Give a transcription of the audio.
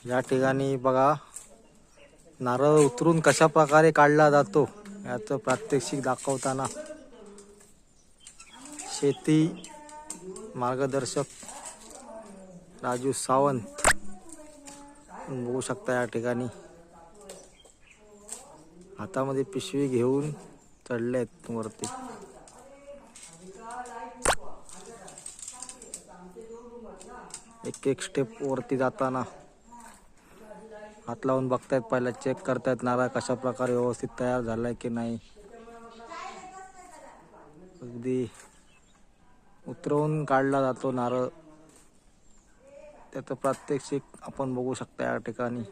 या ठिकाणी बघा नारळ उतरून कशा प्रकारे काढला जातो याचं प्रात्यक्षिक दाखवताना शेती मार्गदर्शक राजू सावंत बघू शकता। या ठिकाणी हातामध्ये पिशवी घेऊन चढलेत वरती। एक एक स्टेप वरती जाताना हात लावून बघतायत, पहिला चेक करतायत नारळ कशा प्रकारे व्यवस्थित तयार झालाय की नाही। अगदी उतरवून काढला जातो नारळ, त्याचं प्रात्यक्षिक आपण बघू शकता या ठिकाणी।